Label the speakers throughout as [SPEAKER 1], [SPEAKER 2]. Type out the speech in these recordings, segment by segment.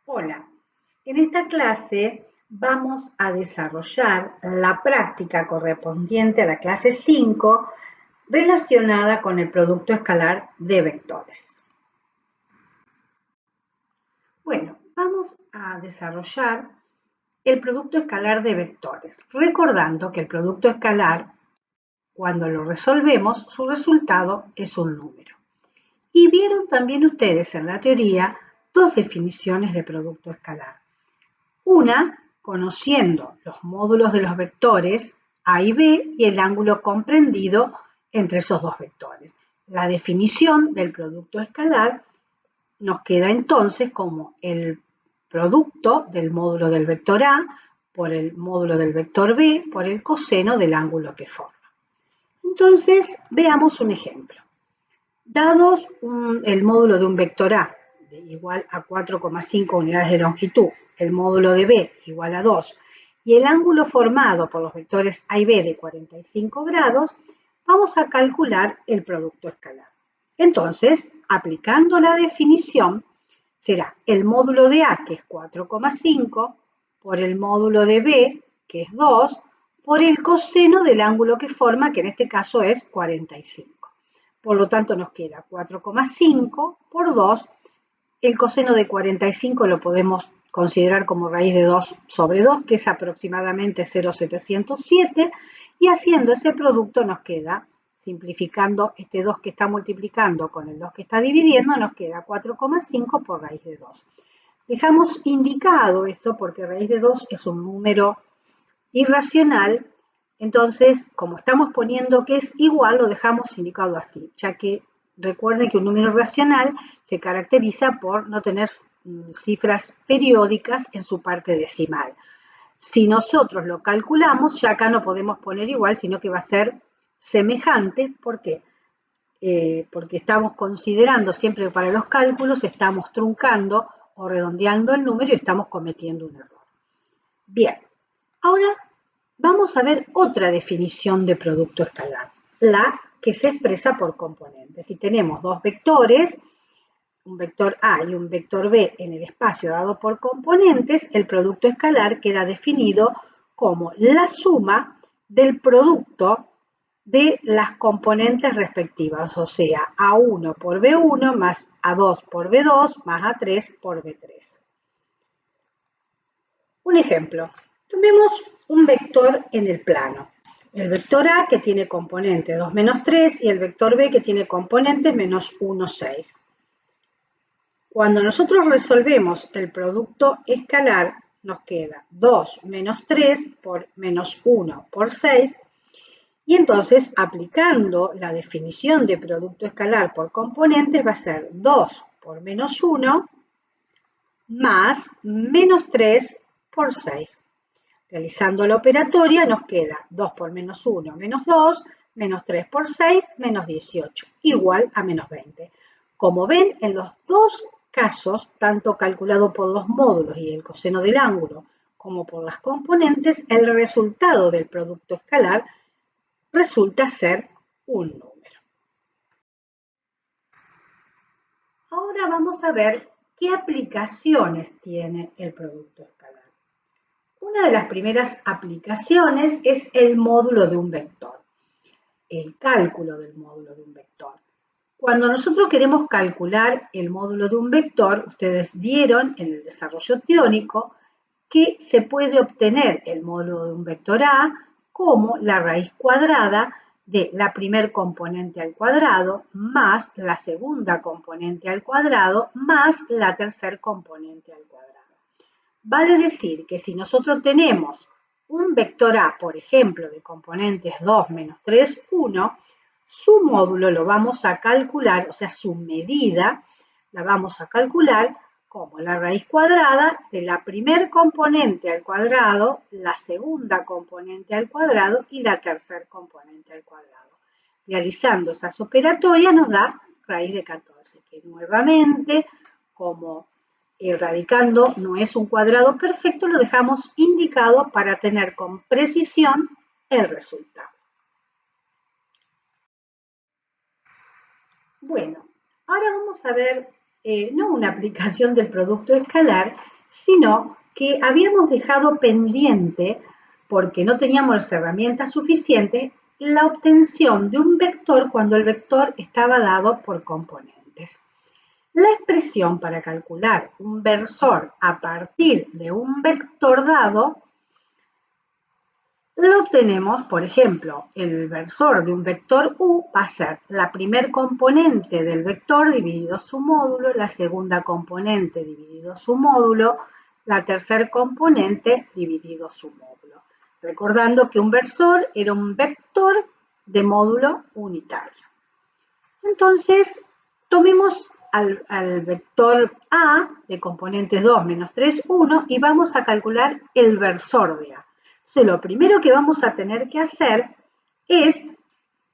[SPEAKER 1] Hola, en esta clase vamos a desarrollar la práctica correspondiente a la clase 5 relacionada con el producto escalar de vectores. Bueno, vamos a desarrollar el producto escalar de vectores, recordando que el producto escalar, cuando lo resolvemos, su resultado es un número. Y vieron también ustedes en la teoría dos definiciones de producto escalar. Una, conociendo los módulos de los vectores A y B y el ángulo comprendido entre esos dos vectores. La definición del producto escalar nos queda entonces como el producto del módulo del vector A por el módulo del vector B por el coseno del ángulo que forma. Entonces, veamos un ejemplo. Dados el módulo de un vector A igual a 4,5 unidades de longitud, el módulo de B igual a 2 y el ángulo formado por los vectores A y B de 45 grados, vamos a calcular el producto escalar. Entonces, aplicando la definición, será el módulo de A, que es 4,5, por el módulo de B, que es 2, por el coseno del ángulo que forma, que en este caso es 45. Por lo tanto, nos queda 4,5 por 2. El coseno de 45 lo podemos considerar como raíz de 2 sobre 2, que es aproximadamente 0,707, y haciendo ese producto nos queda, simplificando este 2 que está multiplicando con el 2 que está dividiendo, nos queda 4,5 por raíz de 2. Dejamos indicado eso porque raíz de 2 es un número irracional, entonces, como estamos poniendo que es igual, lo dejamos indicado así, ya que recuerden que un número racional se caracteriza por no tener cifras periódicas en su parte decimal. Si nosotros lo calculamos, ya acá no podemos poner igual, sino que va a ser semejante. ¿Por qué? Porque estamos considerando siempre que para los cálculos estamos truncando o redondeando el número y estamos cometiendo un error. Bien, ahora vamos a ver otra definición de producto escalar, la que se expresa por componentes. Si tenemos dos vectores, un vector A y un vector B en el espacio dado por componentes, el producto escalar queda definido como la suma del producto de las componentes respectivas, o sea, A1 por B1 más A2 por B2 más A3 por B3. Un ejemplo, tomemos un vector en el plano. El vector A que tiene componente 2, menos 3 y el vector B que tiene componente menos 1, 6. Cuando nosotros resolvemos el producto escalar, nos queda 2 menos 3 por menos 1 por 6, y entonces aplicando la definición de producto escalar por componentes va a ser 2 por menos 1 más menos 3 por 6. Realizando la operatoria nos queda 2 por menos 1, menos 2, menos 3 por 6, menos 18, igual a menos 20. Como ven, en los dos casos, tanto calculado por los módulos y el coseno del ángulo, como por las componentes, el resultado del producto escalar resulta ser un número. Ahora vamos a ver qué aplicaciones tiene el producto escalar. Una de las primeras aplicaciones es el módulo de un vector, el cálculo del módulo de un vector. Cuando nosotros queremos calcular el módulo de un vector, ustedes vieron en el desarrollo teórico que se puede obtener el módulo de un vector A como la raíz cuadrada de la primer componente al cuadrado más la segunda componente al cuadrado más la tercer componente al cuadrado. Vale decir que si nosotros tenemos un vector A, por ejemplo, de componentes 2, menos 3, 1, su módulo lo vamos a calcular, o sea, su medida la vamos a calcular como la raíz cuadrada de la primer componente al cuadrado, la segunda componente al cuadrado y la tercer componente al cuadrado. Realizando esas operatorias nos da raíz de 14, que nuevamente, como el radicando no es un cuadrado perfecto, lo dejamos indicado para tener con precisión el resultado. Bueno, ahora vamos a ver no una aplicación del producto escalar, sino que habíamos dejado pendiente, porque no teníamos las herramientas suficientes, la obtención de un vector cuando el vector estaba dado por componentes. La expresión para calcular un versor a partir de un vector dado lo obtenemos, por ejemplo, el versor de un vector u va a ser la primer componente del vector dividido su módulo, la segunda componente dividido su módulo, la tercer componente dividido su módulo. Recordando que un versor era un vector de módulo unitario. Entonces, tomemos al vector A de componentes 2, menos 3, 1 y vamos a calcular el versor de A. Entonces, lo primero que vamos a tener que hacer es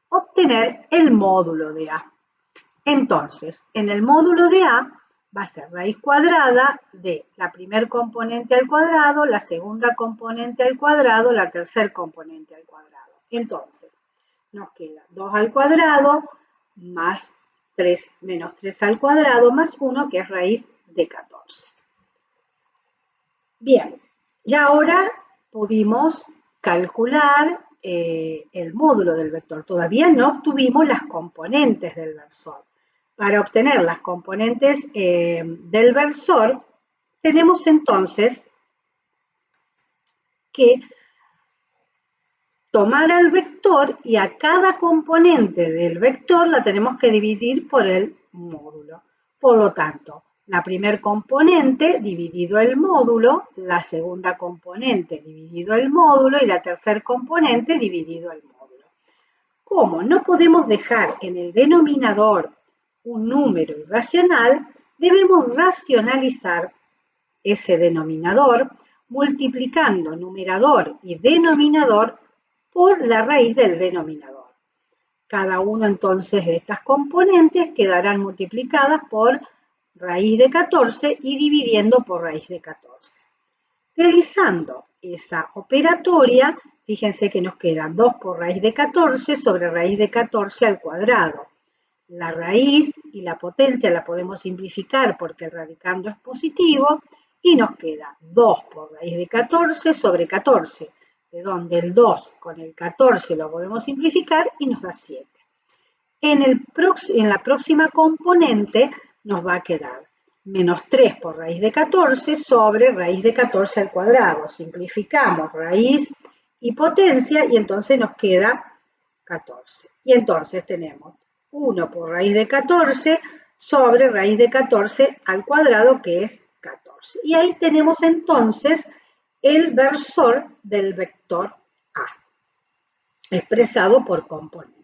[SPEAKER 1] obtener el módulo de A. Entonces, en el módulo de A va a ser raíz cuadrada de la primer componente al cuadrado, la segunda componente al cuadrado, la tercer componente al cuadrado. Entonces, nos queda 2 al cuadrado más 3 menos 3 al cuadrado más 1, que es raíz de 14. Bien, ya ahora pudimos calcular el módulo del vector. Todavía no obtuvimos las componentes del versor. Para obtener las componentes del versor, tenemos entonces que tomar al vector y a cada componente del vector la tenemos que dividir por el módulo. Por lo tanto, la primer componente dividido el módulo, la segunda componente dividido el módulo y la tercer componente dividido el módulo. Como no podemos dejar en el denominador un número irracional, debemos racionalizar ese denominador multiplicando numerador y denominador por la raíz del denominador. Cada uno entonces de estas componentes quedarán multiplicadas por raíz de 14 y dividiendo por raíz de 14. Realizando esa operatoria, fíjense que nos queda 2 por raíz de 14 sobre raíz de 14 al cuadrado. La raíz y la potencia la podemos simplificar porque el radicando es positivo y nos queda 2 por raíz de 14 sobre 14, de donde el 2 con el 14 lo podemos simplificar y nos da 7. En la próxima componente nos va a quedar menos 3 por raíz de 14 sobre raíz de 14 al cuadrado. Simplificamos raíz y potencia y entonces nos queda 14. Y entonces tenemos 1 por raíz de 14 sobre raíz de 14 al cuadrado, que es 14. Y ahí tenemos entonces el versor del vector A, expresado por componentes.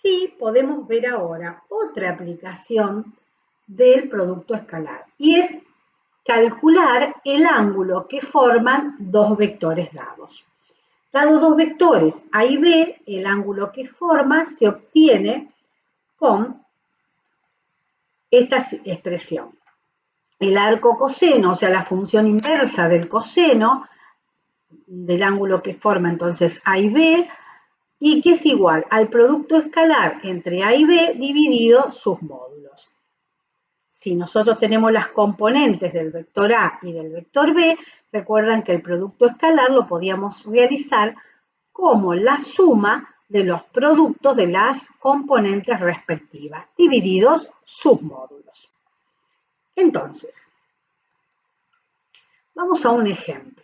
[SPEAKER 1] Sí, podemos ver ahora otra aplicación del producto escalar y es calcular el ángulo que forman dos vectores dados. Dados dos vectores A y B, el ángulo que forma se obtiene con esta expresión. El arco coseno, o sea, la función inversa del coseno del ángulo que forma entonces A y B, y que es igual al producto escalar entre A y B dividido sus módulos. Si nosotros tenemos las componentes del vector A y del vector B, recuerdan que el producto escalar lo podíamos realizar como la suma de los productos de las componentes respectivas, divididos sus módulos. Entonces, vamos a un ejemplo.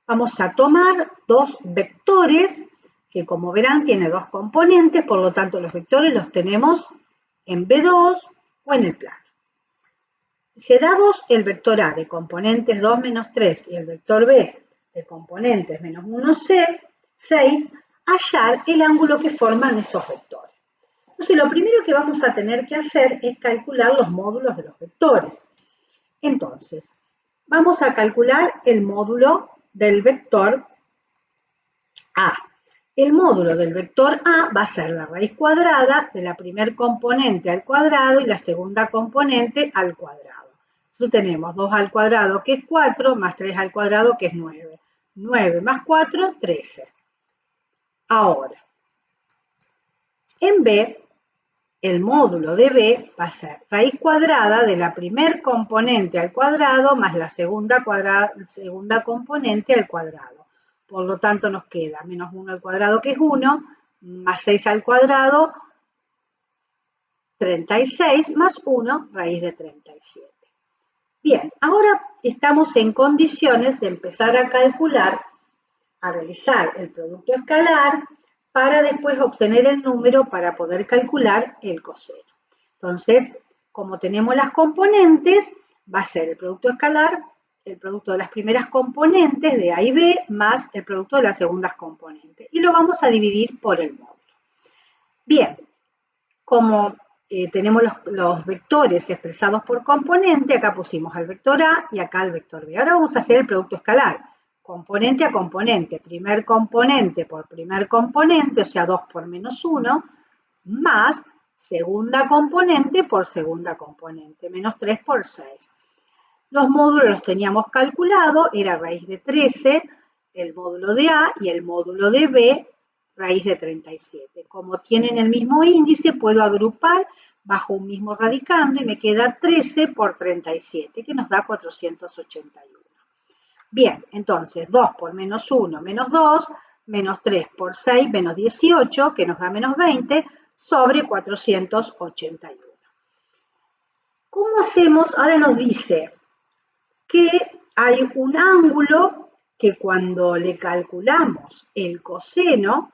[SPEAKER 1] Vamos a tomar dos vectores que, como verán, tienen dos componentes, por lo tanto los vectores los tenemos en B2 o en el plano. Si dados el vector A de componentes 2 menos 3 y el vector B de componentes menos 1, 6, hallar el ángulo que forman esos vectores. Entonces, lo primero que vamos a tener que hacer es calcular los módulos de los vectores. Entonces, vamos a calcular el módulo del vector A. El módulo del vector A va a ser la raíz cuadrada de la primer componente al cuadrado y la segunda componente al cuadrado. Entonces tenemos 2 al cuadrado, que es 4, más 3 al cuadrado, que es 9. 9 más 4, 13. Ahora, en B el módulo de b va a ser raíz cuadrada de la primer componente al cuadrado más la segunda componente al cuadrado. Por lo tanto, nos queda menos 1 al cuadrado, que es 1, más 6 al cuadrado, 36, más 1, raíz de 37. Bien, ahora estamos en condiciones de empezar a calcular, a realizar el producto escalar, para después obtener el número para poder calcular el coseno. Entonces, como tenemos las componentes, va a ser el producto escalar, el producto de las primeras componentes de A y B, más el producto de las segundas componentes. Y lo vamos a dividir por el módulo. Bien, como tenemos los vectores expresados por componente, acá pusimos al vector A y acá al vector B. Ahora vamos a hacer el producto escalar, componente a componente, primer componente por primer componente, o sea, 2 por menos 1, más segunda componente por segunda componente, menos 3 por 6. Los módulos los teníamos calculados, era raíz de 13, el módulo de A, y el módulo de B, raíz de 37. Como tienen el mismo índice, puedo agrupar bajo un mismo radicando y me queda 13 por 37, que nos da 481. Bien, entonces 2 por menos 1, menos 2, menos 3 por 6, menos 18, que nos da menos 20, sobre 481. ¿Cómo hacemos? Ahora nos dice que hay un ángulo que cuando le calculamos el coseno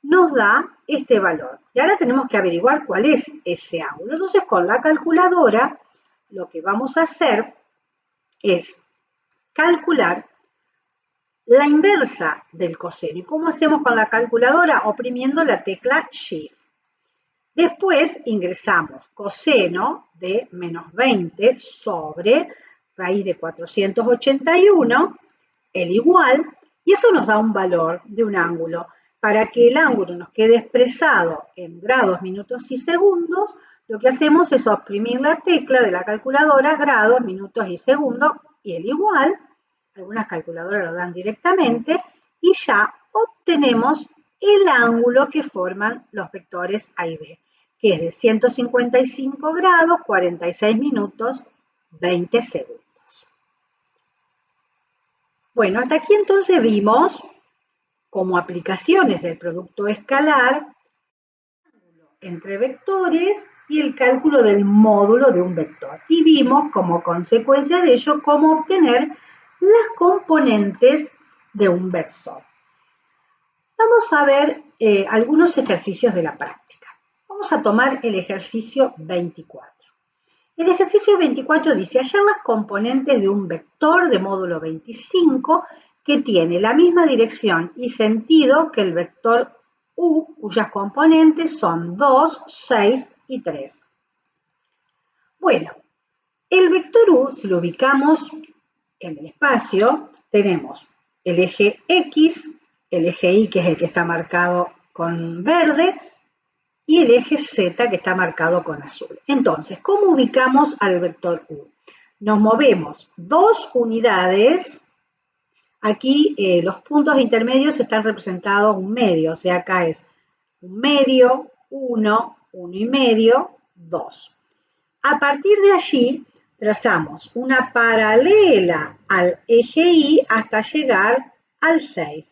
[SPEAKER 1] nos da este valor. Y ahora tenemos que averiguar cuál es ese ángulo. Entonces, con la calculadora, lo que vamos a hacer es calcular la inversa del coseno. ¿Y cómo hacemos con la calculadora? Oprimiendo la tecla Shift. Después ingresamos coseno de menos 20 sobre raíz de 481, el igual, y eso nos da un valor de un ángulo. Para que el ángulo nos quede expresado en grados, minutos y segundos, lo que hacemos es oprimir la tecla de la calculadora, grados, minutos y segundos, y el igual, algunas calculadoras lo dan directamente, y ya obtenemos el ángulo que forman los vectores A y B, que es de 155 grados, 46 minutos, 20 segundos. Bueno, hasta aquí entonces vimos como aplicaciones del producto escalar entre vectores y el cálculo del módulo de un vector. Y vimos como consecuencia de ello cómo obtener las componentes de un versor. Vamos a ver algunos ejercicios de la práctica. Vamos a tomar el ejercicio 24. El ejercicio 24 dice, hallar las componentes de un vector de módulo 25 que tiene la misma dirección y sentido que el vector U, cuyas componentes son 2, 6 y 3. Bueno, el vector U, si lo ubicamos en el espacio, tenemos el eje X, el eje Y, que es el que está marcado con verde, y el eje Z, que está marcado con azul. Entonces, ¿cómo ubicamos al vector U? Nos movemos 2 unidades. Aquí los puntos intermedios están representados un medio, o sea, acá es un medio, 1, 1 y medio, 2. A partir de allí, trazamos una paralela al eje Y hasta llegar al 6.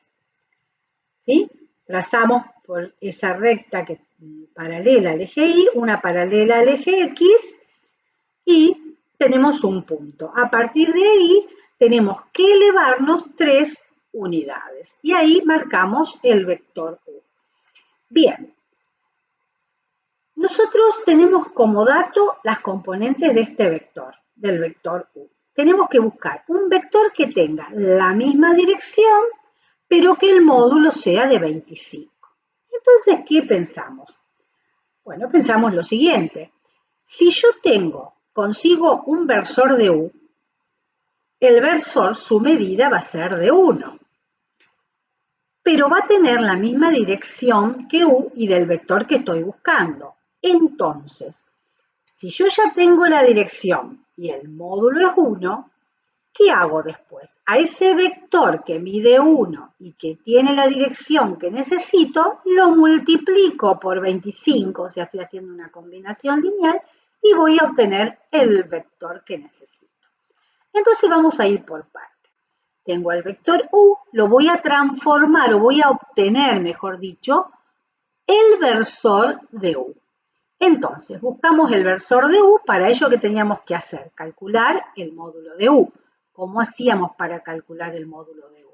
[SPEAKER 1] ¿Sí? Trazamos por esa recta que paralela al eje Y, una paralela al eje X, y tenemos un punto. A partir de ahí tenemos que elevarnos 3 unidades. Y ahí marcamos el vector U. Bien. Nosotros tenemos como dato las componentes de este vector, del vector U. Tenemos que buscar un vector que tenga la misma dirección, pero que el módulo sea de 25. Entonces, ¿qué pensamos? Bueno, pensamos lo siguiente. Si yo consigo un versor de U, el versor, su medida va a ser de 1. Pero va a tener la misma dirección que U y del vector que estoy buscando. Entonces, si yo ya tengo la dirección y el módulo es 1, ¿Qué hago después? A ese vector que mide 1 y que tiene la dirección que necesito, lo multiplico por 25, o sea, estoy haciendo una combinación lineal y voy a obtener el vector que necesito. Entonces vamos a ir por partes. Tengo el vector u, lo voy a transformar o voy a obtener, mejor dicho, el versor de u. Entonces, buscamos el versor de u, para ello ¿qué teníamos que hacer? Calcular el módulo de u. ¿Cómo hacíamos para calcular el módulo de u?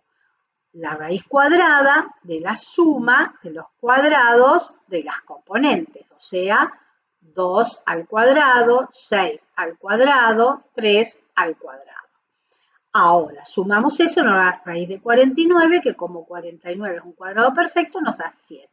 [SPEAKER 1] La raíz cuadrada de la suma de los cuadrados de las componentes, o sea, 2 al cuadrado, 6 al cuadrado, 3 al cuadrado. Ahora, sumamos eso, nos da raíz de 49, que como 49 es un cuadrado perfecto, nos da 7.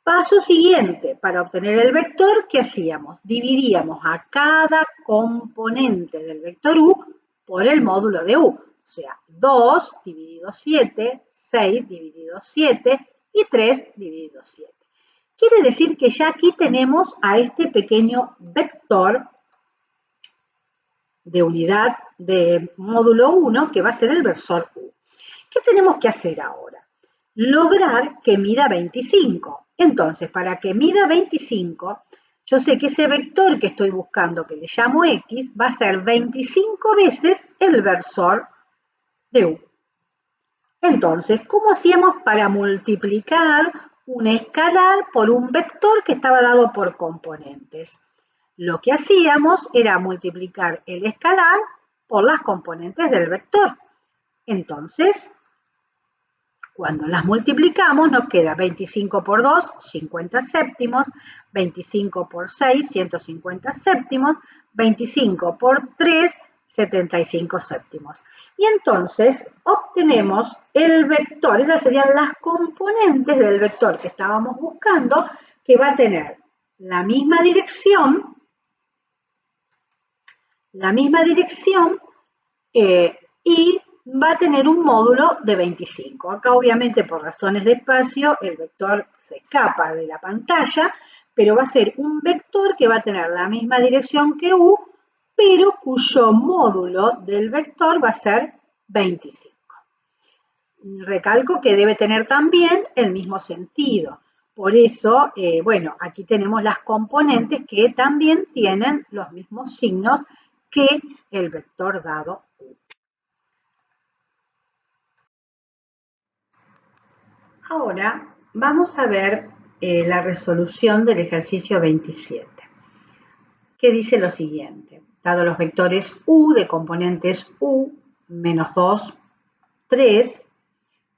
[SPEAKER 1] Paso siguiente, para obtener el vector, ¿qué hacíamos? Dividíamos a cada componente del vector u por el módulo de u. O sea, 2 dividido 7, 6 dividido 7 y 3 dividido 7. Quiere decir que ya aquí tenemos a este pequeño vector de unidad de módulo 1 que va a ser el versor u. ¿Qué tenemos que hacer ahora? Lograr que mida 25. Entonces, para que mida 25, yo sé que ese vector que estoy buscando, que le llamo x, va a ser 25 veces el versor de u. Entonces, ¿cómo hacíamos para multiplicar un escalar por un vector que estaba dado por componentes? Lo que hacíamos era multiplicar el escalar por las componentes del vector. Entonces, cuando las multiplicamos nos queda 25 por 2, 50 séptimos, 25 por 6, 150 séptimos, 25 por 3, 75 séptimos. Y entonces obtenemos el vector, esas serían las componentes del vector que estábamos buscando, que va a tener la misma dirección y va a tener un módulo de 25. Acá obviamente por razones de espacio el vector se escapa de la pantalla, pero va a ser un vector que va a tener la misma dirección que u, pero cuyo módulo del vector va a ser 25. Recalco que debe tener también el mismo sentido. Por eso, bueno, aquí tenemos las componentes que también tienen los mismos signos que el vector dado u. Ahora vamos a ver la resolución del ejercicio 27, que dice lo siguiente. Dado los vectores u de componentes u, menos 2, 3,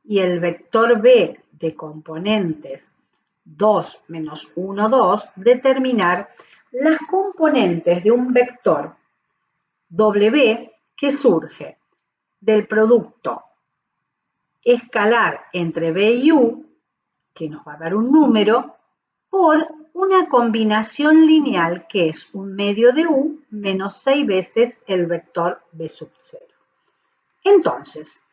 [SPEAKER 1] y el vector b de componentes 2, menos 1, 2, determinar las componentes de un vector w que surge del producto escalar entre b y u, que nos va a dar un número, por una combinación lineal que es un medio de u menos 6 veces el vector b sub 0. Entonces,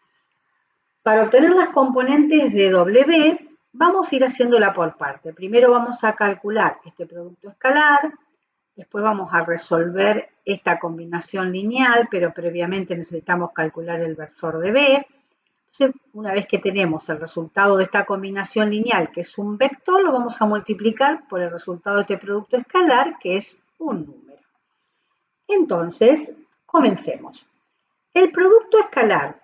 [SPEAKER 1] para obtener las componentes de w, vamos a ir haciéndola por parte. Primero vamos a calcular este producto escalar, después vamos a resolver esta combinación lineal, pero previamente necesitamos calcular el versor de b. Entonces, una vez que tenemos el resultado de esta combinación lineal, que es un vector, lo vamos a multiplicar por el resultado de este producto escalar, que es un número. Entonces, comencemos. El producto escalar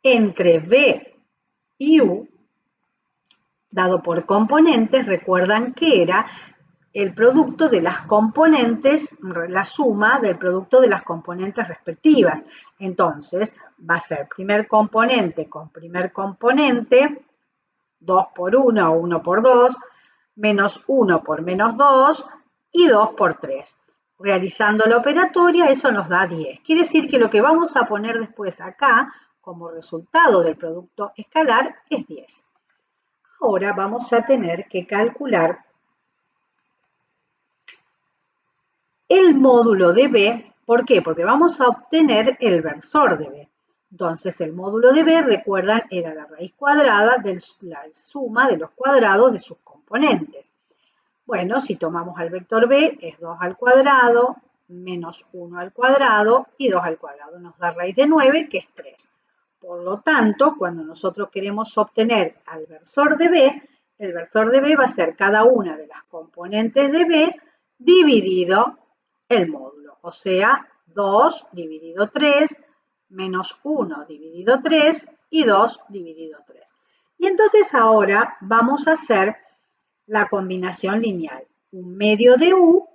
[SPEAKER 1] entre b y u, dado por componentes, recuerdan que era el producto de las componentes, la suma del producto de las componentes respectivas. Entonces, va a ser primer componente con primer componente, 2 por 1 o 1 por 2, menos 1 por menos 2 y 2 por 3. Realizando la operatoria, eso nos da 10. Quiere decir que lo que vamos a poner después acá, como resultado del producto escalar, es 10. Ahora vamos a tener que calcular el módulo de b. ¿Por qué? Porque vamos a obtener el versor de b. Entonces, el módulo de b, recuerdan, era la raíz cuadrada de la suma de los cuadrados de sus componentes. Bueno, si tomamos al vector b, es 2 al cuadrado, menos 1 al cuadrado y 2 al cuadrado. Nos da raíz de 9, que es 3. Por lo tanto, cuando nosotros queremos obtener al versor de B, el versor de B va a ser cada una de las componentes de B dividido el módulo. O sea, 2 dividido 3, menos 1 dividido 3 y 2 dividido 3. Y entonces ahora vamos a hacer la combinación lineal. Un medio de U,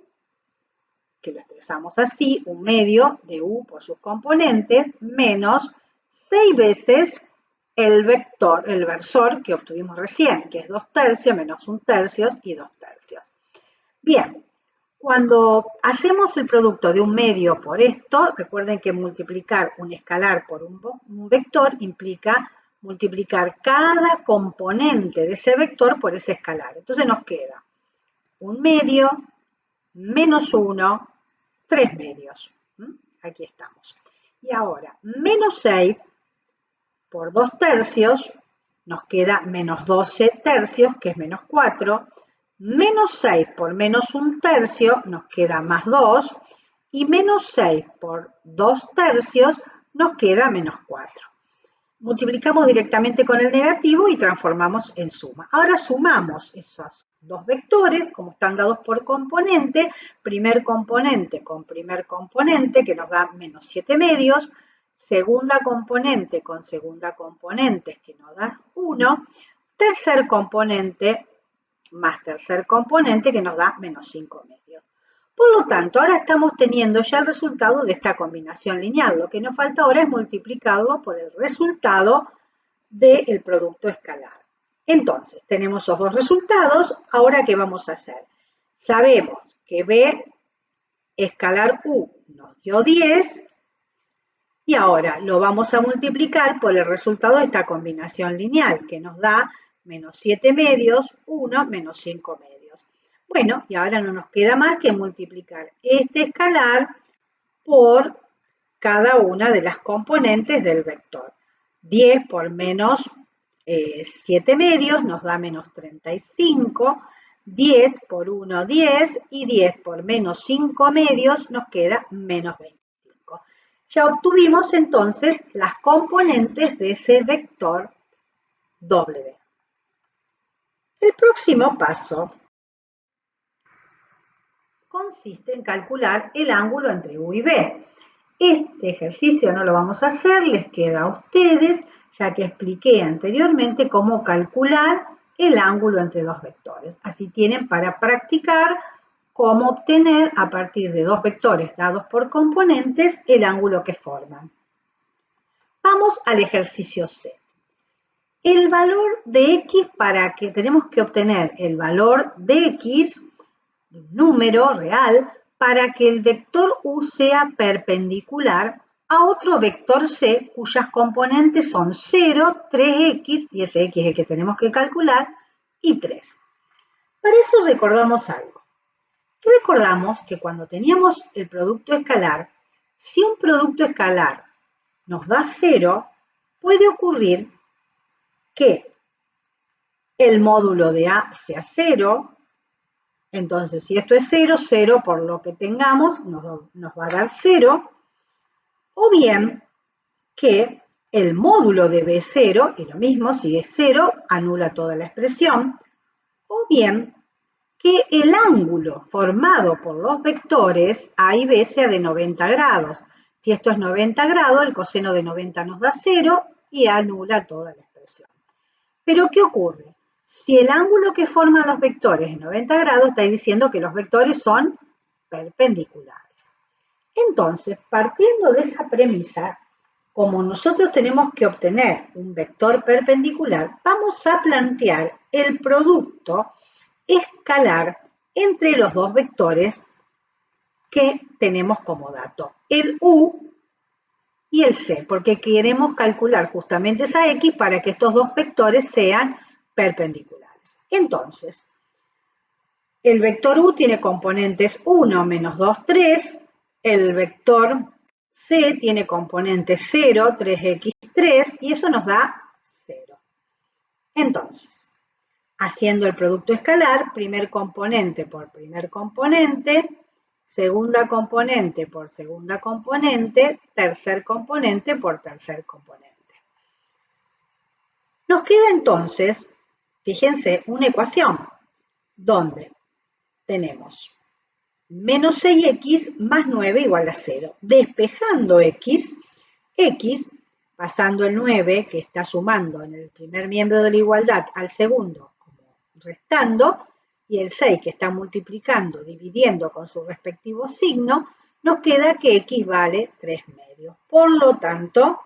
[SPEAKER 1] que lo expresamos así, un medio de U por sus componentes, menos 6 veces el vector, el versor que obtuvimos recién, que es 2 tercios menos 1 tercio y 2 tercios. Bien, cuando hacemos el producto de un medio por esto, recuerden que multiplicar un escalar por un vector implica multiplicar cada componente de ese vector por ese escalar. Entonces nos queda un medio menos 1, 3 medios. Aquí estamos. Y ahora, menos 6 por 2 tercios, nos queda menos 12 tercios, que es menos 4. Menos 6 por menos 1 tercio, nos queda más 2. Y menos 6 por 2 tercios, nos queda menos 4. Multiplicamos directamente con el negativo y transformamos en suma. Ahora sumamos esos dos vectores, como están dados por componente, primer componente con primer componente, que nos da menos 7 medios, segunda componente con segunda componente, que nos da 1, tercer componente más tercer componente, que nos da menos 5 medios. Por lo tanto, ahora estamos teniendo ya el resultado de esta combinación lineal. Lo que nos falta ahora es multiplicarlo por el resultado del producto escalar. Entonces, tenemos esos dos resultados. Ahora, ¿qué vamos a hacer? Sabemos que B escalar U nos dio 10 y ahora lo vamos a multiplicar por el resultado de esta combinación lineal, que nos da menos 7 medios, 1 menos 5 medios. Bueno, y ahora no nos queda más que multiplicar este escalar por cada una de las componentes del vector. 10 por menos 7 medios nos da menos 35, 10 por 1, 10, y 10 por menos 5 medios nos queda menos 25. Ya obtuvimos entonces las componentes de ese vector W. El próximo paso consiste en calcular el ángulo entre U y B. Este ejercicio no lo vamos a hacer, les queda a ustedes, ya que expliqué anteriormente cómo calcular el ángulo entre dos vectores. Así tienen para practicar cómo obtener a partir de dos vectores dados por componentes el ángulo que forman. Vamos al ejercicio C. El valor de X, para que tenemos que obtener el valor de X, de un número real, para que el vector U sea perpendicular a otro vector C cuyas componentes son 0, 3x, y ese x es el que tenemos que calcular, y 3. Para eso recordamos algo. Recordamos que cuando teníamos el producto escalar, si un producto escalar nos da 0, puede ocurrir que el módulo de A sea 0, entonces si esto es 0, 0 por lo que tengamos nos va a dar 0, o bien que el módulo de B es 0, y lo mismo, si es 0, anula toda la expresión, o bien que el ángulo formado por los vectores A y B sea de 90 grados. Si esto es 90 grados, el coseno de 90 nos da 0 y anula toda la expresión. Pero, ¿qué ocurre? Si el ángulo que forman los vectores es 90 grados, está diciendo que los vectores son perpendiculares. Entonces, partiendo de esa premisa, como nosotros tenemos que obtener un vector perpendicular, vamos a plantear el producto escalar entre los dos vectores que tenemos como dato, el U y el C, porque queremos calcular justamente esa X para que estos dos vectores sean perpendiculares. Entonces, el vector U tiene componentes 1, menos 2, 3, el vector C tiene componentes 0, 3x, 3, y eso nos da 0. Entonces, haciendo el producto escalar, primer componente por primer componente, segunda componente por segunda componente, tercer componente por tercer componente. Nos queda entonces, fíjense, una ecuación donde tenemos menos 6x más 9 igual a 0. Despejando x, pasando el 9 que está sumando en el primer miembro de la igualdad al segundo, como restando, y el 6 que está multiplicando, dividiendo con su respectivo signo, nos queda que x vale 3 medios. Por lo tanto,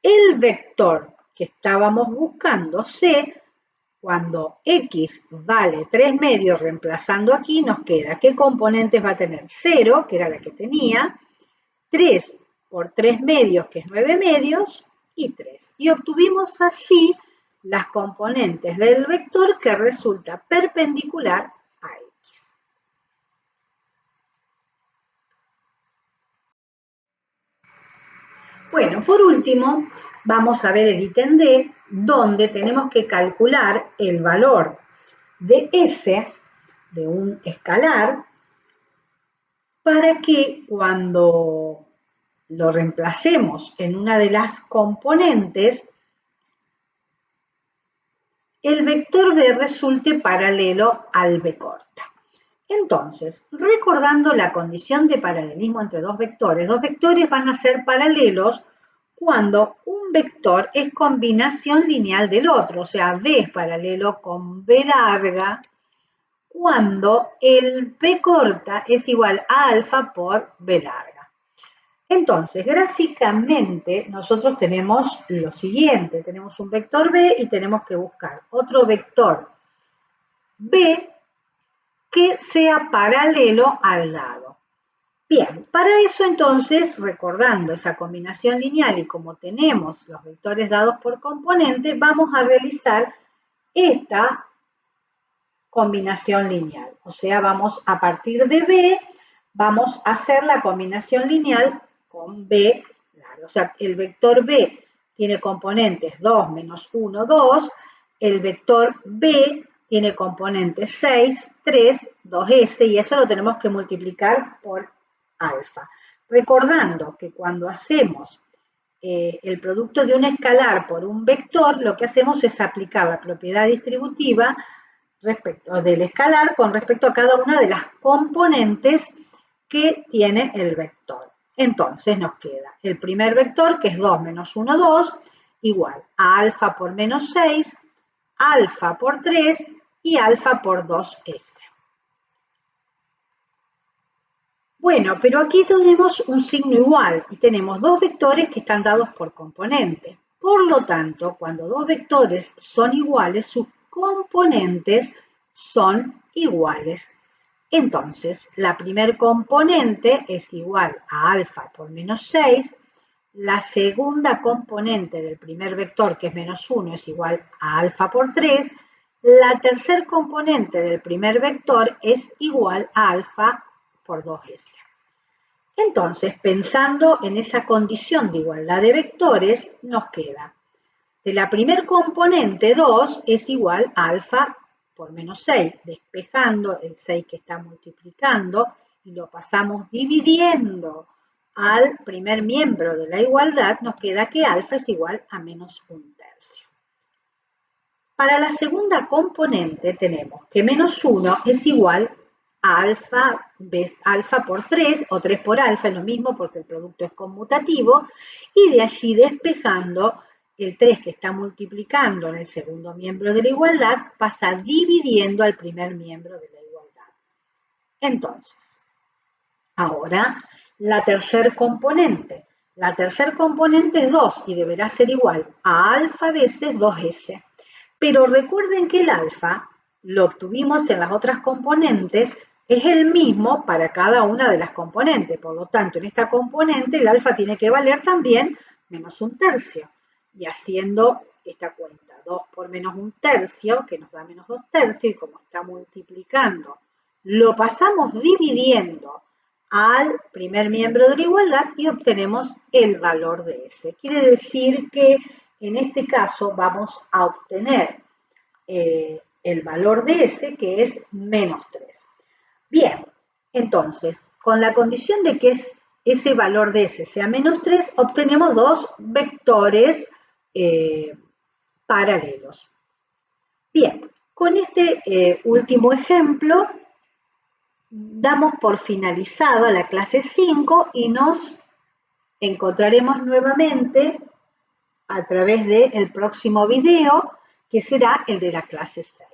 [SPEAKER 1] el vector que estábamos buscando, C, cuando x vale 3 medios, reemplazando aquí, nos queda, ¿qué componentes va a tener? 0, que era la que tenía, 3 por 3 medios, que es 9 medios, y 3. Y obtuvimos así las componentes del vector que resulta perpendicular a x. Bueno, por último, vamos a ver el ítem D, donde tenemos que calcular el valor de S, de un escalar, para que cuando lo reemplacemos en una de las componentes, el vector B resulte paralelo al B corta. Entonces, recordando la condición de paralelismo entre dos vectores van a ser paralelos cuando un vector es combinación lineal del otro, o sea, B es paralelo con B larga, cuando el B corta es igual a alfa por B larga. Entonces, gráficamente, nosotros tenemos lo siguiente, tenemos un vector B y tenemos que buscar otro vector B que sea paralelo al lado. Bien, para eso entonces, recordando esa combinación lineal y como tenemos los vectores dados por componente, vamos a realizar esta combinación lineal. O sea, vamos a partir de B, vamos a hacer la combinación lineal con B largo. O sea, el vector B tiene componentes 2 menos 1, 2. El vector B tiene componentes 6, 3, 2s, y eso lo tenemos que multiplicar por alfa. Recordando que cuando hacemos el producto de un escalar por un vector, lo que hacemos es aplicar la propiedad distributiva respecto del escalar con respecto a cada una de las componentes que tiene el vector. Entonces nos queda el primer vector, que es 2 menos 1, 2, igual a alfa por menos 6, alfa por 3 y alfa por 2s. Bueno, pero aquí tenemos un signo igual y tenemos dos vectores que están dados por componente. Por lo tanto, cuando dos vectores son iguales, sus componentes son iguales. Entonces, la primer componente es igual a alfa por menos 6, la segunda componente del primer vector, que es menos 1, es igual a alfa por 3, la tercer componente del primer vector es igual a alfa por 2s. Entonces, pensando en esa condición de igualdad de vectores, nos queda de la primer componente 2 es igual a alfa por menos 6, despejando el 6 que está multiplicando y lo pasamos dividiendo al primer miembro de la igualdad, nos queda que alfa es igual a menos 1/3. Para la segunda componente tenemos que menos 1 es igual a alfa por 3, o 3 por alfa, es lo mismo porque el producto es conmutativo, y de allí despejando el 3 que está multiplicando en el segundo miembro de la igualdad pasa dividiendo al primer miembro de la igualdad. Entonces, ahora la tercer componente. La tercer componente es 2 y deberá ser igual a alfa veces 2s. Pero recuerden que el alfa lo obtuvimos en las otras componentes, es el mismo para cada una de las componentes. Por lo tanto, en esta componente el alfa tiene que valer también menos 1/3. Y haciendo esta cuenta, 2 por menos 1/3, que nos da menos 2/3, y como está multiplicando, lo pasamos dividiendo al primer miembro de la igualdad y obtenemos el valor de S. Quiere decir que en este caso vamos a obtener el valor de S, que es menos 3. Bien, Entonces, con la condición de que ese valor de S sea menos 3, obtenemos dos vectores paralelos. Bien, con este último ejemplo, damos por finalizada la clase 5 y nos encontraremos nuevamente a través del próximo video, que será el de la clase 6.